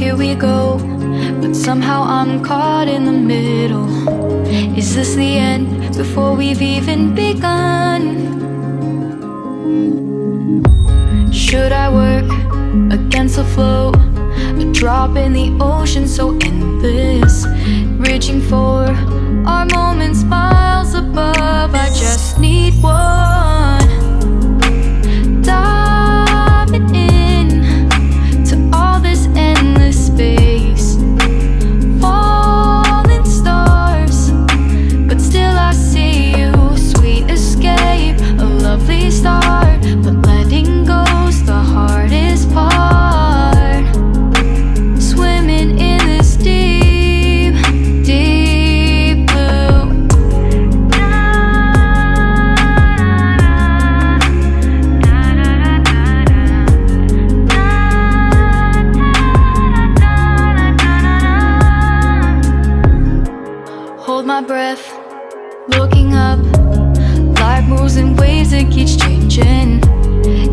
here we go, but somehow I'm caught in the middle. Is this the end before we've even begun? Should I work against the flow? A drop in the ocean so endless, reaching for our moments miles above. I just need one, diving in to all this endless space, falling stars, but still I see you. Sweet escape, a lovely start, but letting go's the hardest part. Swimming in this deep, deep blue. Hold my breath, looking up. Life moves in waves that keeps changing.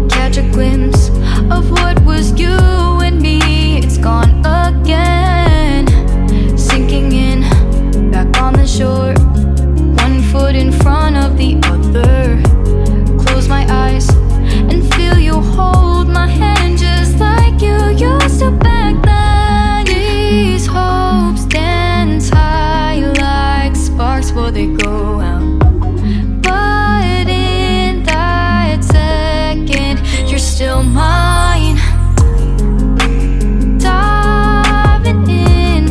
Catch a glimpse of what was you and me. It's gone again, sinking in, back on the shore. One foot in front of the other. Close my eyes and feel you hold my hand just like you used to back then. These hopes dance high like sparks before they go out. But in that second, you're still mine. Diving in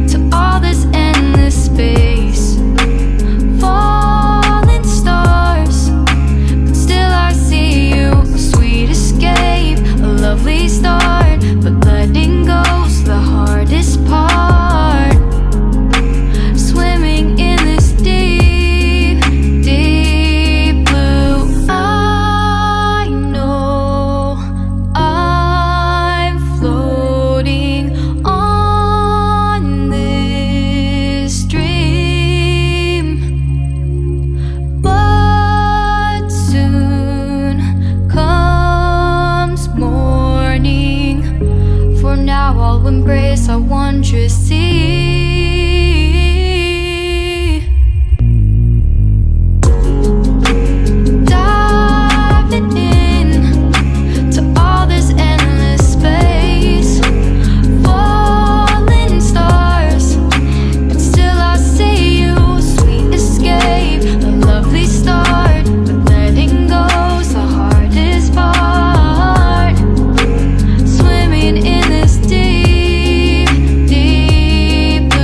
to all this endless space, falling stars, but still I see you. A sweet escape, a lovely start, but letting go's the hardest part. Swimming in this deep, deep blue. I know I'm floating on this dream, but soon comes morning. For now I'll embrace our wondrous sea. Diving in to all this endless space, falling stars, but still I see you. Sweet escape, a lovely start, but letting go's the hardest part. Swimming in this deep, deep blue.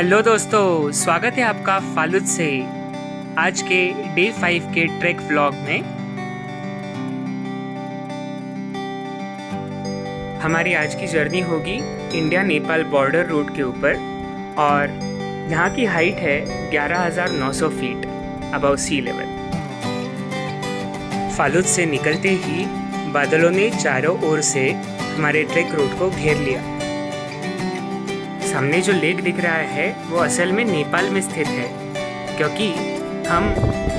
Hello दोस्तों, स्वागत है आपका फालुत से आज के day 5 के track vlog में। हमारी आज की जर्नी होगी इंडिया नेपाल बॉर्डर रोड के ऊपर और यहाँ की हाइट है 11,900 feet above sea level. Phalut से निकलते ही बादलों ने चारों ओर से हमारे ट्रैक रोड को घेर लिया। सामने जो लेक दिख रहा है वो असल में नेपाल में स्थित है, क्योंकि हम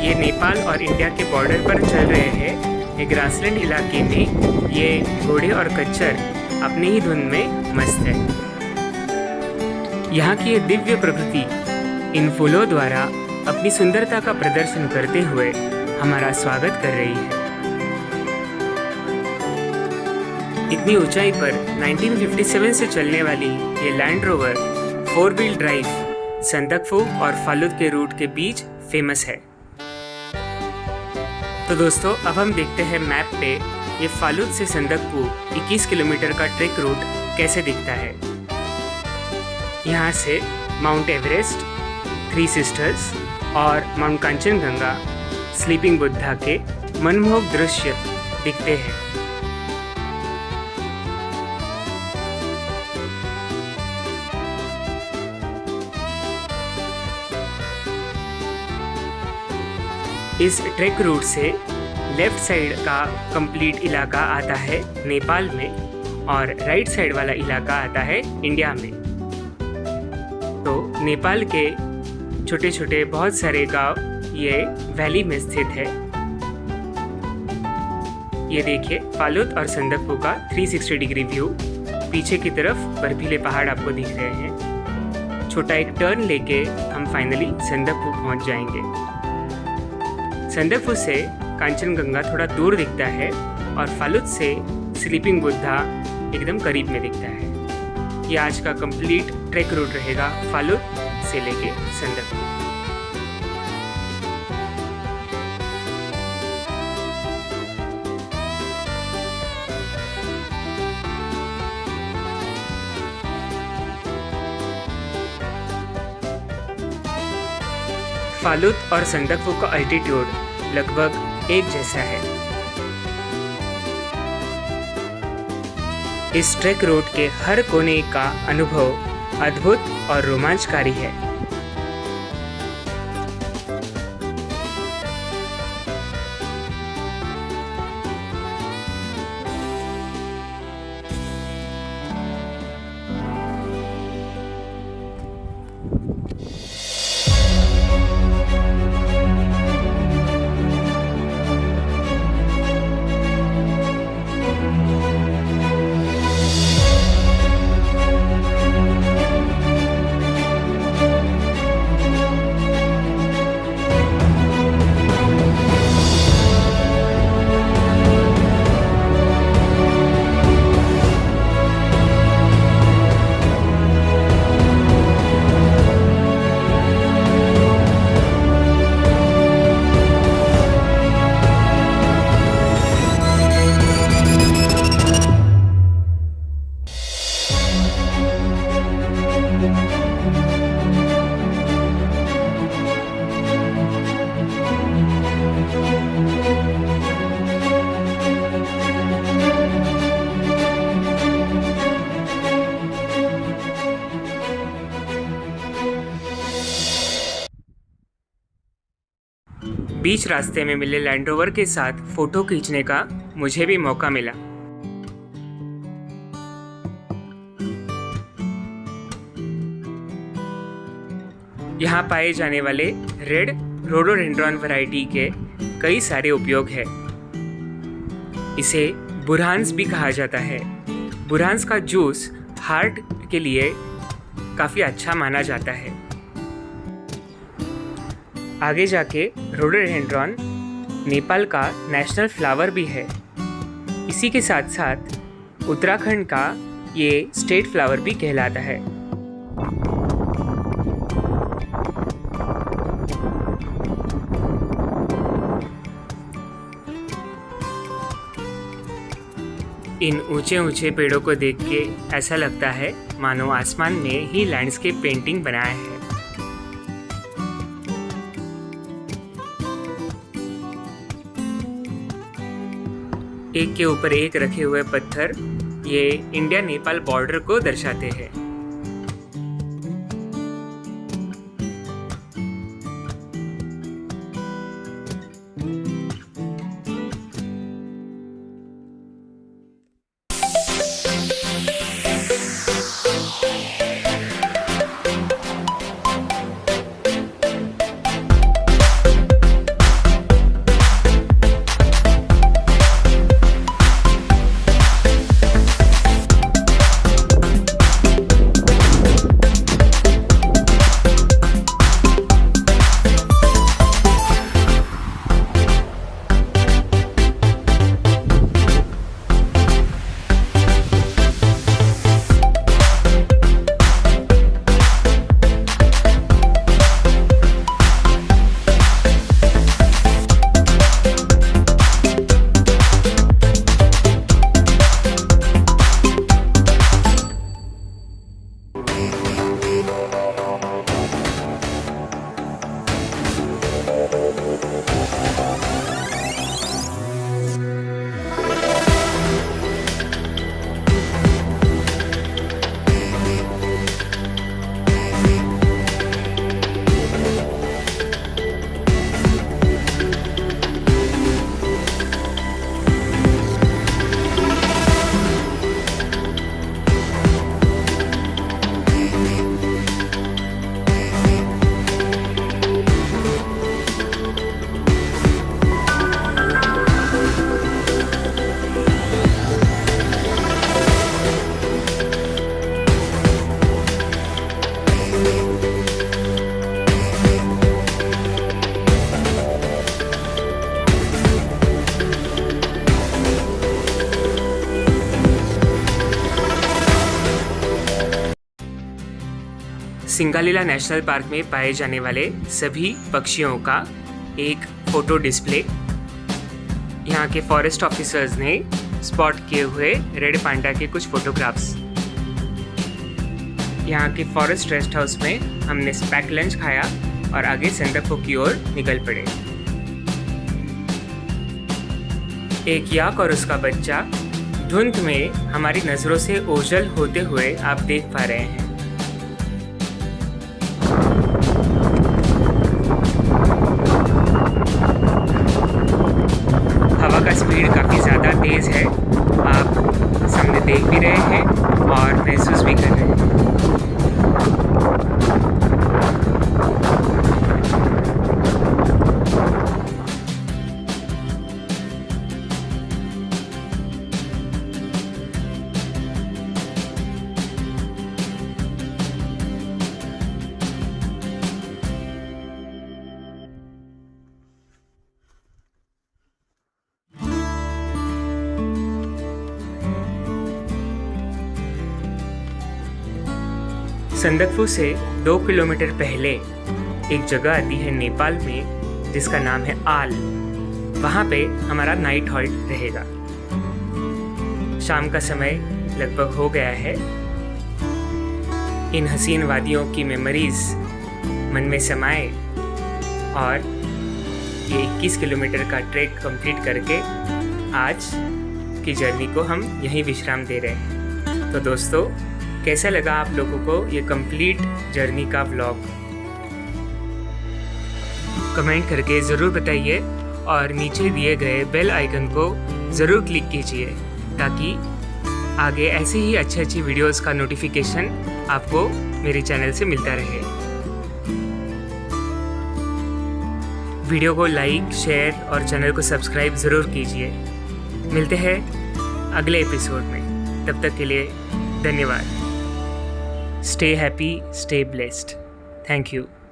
ये नेपाल और इंडिया के बॉर्डर पर चल रहे हैं। एक ग्रासलैंड इलाके में ये घोड़े और कच्चर अपनी ही धुन में मस्त है। यहाँ की ये दिव्य प्रकृति इन फूलों द्वारा अपनी सुंदरता का प्रदर्शन करते हुए हमारा स्वागत कर रही है। इतनी ऊंचाई पर 1957 से चलने वाली ये land rover 4 wheel drive Sandakphu और फालुत के रूट के बीच फेमस है। तो दोस्तों, अब हम देखते हैं मैप पे ये फालुत से संदकफू 21 किलोमीटर का ट्रैक रूट कैसे दिखता है। यहाँ से माउंट एवरेस्ट, 3 सिस्टर्स और माउंट कांचनजंगा, स्लीपिंग बुद्धा के मनमोहक दृश्य दिखते हैं। इस ट्रैक रूट से लेफ्ट साइड का कंप्लीट इलाका आता है नेपाल में और राइट साइड वाला इलाका आता है इंडिया में। तो नेपाल के छोटे छोटे बहुत सारे गांव ये वैली में स्थित है। ये देखिए फालुत और संदकफू का 360 डिग्री व्यू। पीछे की तरफ बर्फीले पहाड़ आपको दिख रहे हैं। छोटा एक टर्न लेके हम फाइनली संदकफू पहुंच जाएंगे। संदकफू से कांचनजंगा थोड़ा दूर दिखता है और फालुत से स्लीपिंग बुद्धा एकदम करीब में दिखता है। ये आज का कंप्लीट ट्रैक रूट रहेगा फालुत से लेके संदकफू। फालुत और संदकफू का अल्टीट्यूड लगभग एक जैसा है। इस ट्रैक रूट के हर कोने का अनुभव अद्भुत और रोमांचकारी है। बीच रास्ते में मिले लैंड रोवर के साथ फोटो खींचने का मुझे भी मौका मिला। यहाँ पाए जाने वाले रेड रोडोडेंड्रॉन वैरायटी के कई सारे उपयोग है। इसे बुरहान्स भी कहा जाता है। बुरहान्स का जूस हार्ट के लिए काफ़ी अच्छा माना जाता है। आगे जाके रोडोडेंड्रॉन नेपाल का नेशनल फ्लावर भी है। इसी के साथ साथ उत्तराखंड का ये स्टेट फ्लावर भी कहलाता है। इन ऊंचे ऊंचे पेड़ों को देख के ऐसा लगता है मानो आसमान में ही लैंडस्केप पेंटिंग बनाया है। एक के ऊपर एक रखे हुए पत्थर ये इंडिया नेपाल बॉर्डर को दर्शाते हैं। सिंगालीला नेशनल पार्क में पाए जाने वाले सभी पक्षियों का एक फोटो डिस्प्ले। यहाँ के फॉरेस्ट ऑफिसर्स ने स्पॉट किए हुए रेड पांडा के कुछ फोटोग्राफ्स। यहाँ के फॉरेस्ट रेस्ट हाउस में हमने पैक लंच खाया और आगे संदकफू की ओर निकल पड़े। एक याक और उसका बच्चा धुंध में हमारी नज़रों से ओझल होते हुए आप देख पा रहे हैं। हवा का स्पीड काफ़ी ज़्यादा तेज़ है, आप सामने देख भी रहे हैं और महसूस भी कर रहे हैं। संदकफू से 2 किलोमीटर पहले एक जगह आती है नेपाल में जिसका नाम है आल। वहाँ पे हमारा नाइट हॉल्ट रहेगा। शाम का समय लगभग हो गया है। इन हसीन वादियों की मेमोरीज मन में समाए और ये 21 किलोमीटर का ट्रैक कंप्लीट करके आज की जर्नी को हम यहीं विश्राम दे रहे हैं। तो दोस्तों, कैसा लगा आप लोगों को ये कंप्लीट जर्नी का व्लॉग? कमेंट करके ज़रूर बताइए और नीचे दिए गए बेल आइकन को ज़रूर क्लिक कीजिए ताकि आगे ऐसे ही अच्छी वीडियोस का नोटिफिकेशन आपको मेरे चैनल से मिलता रहे। वीडियो को लाइक, शेयर और चैनल को सब्सक्राइब ज़रूर कीजिए। मिलते हैं अगले एपिसोड में। तब तक के लिए धन्यवाद। Stay happy, stay blessed. Thank you.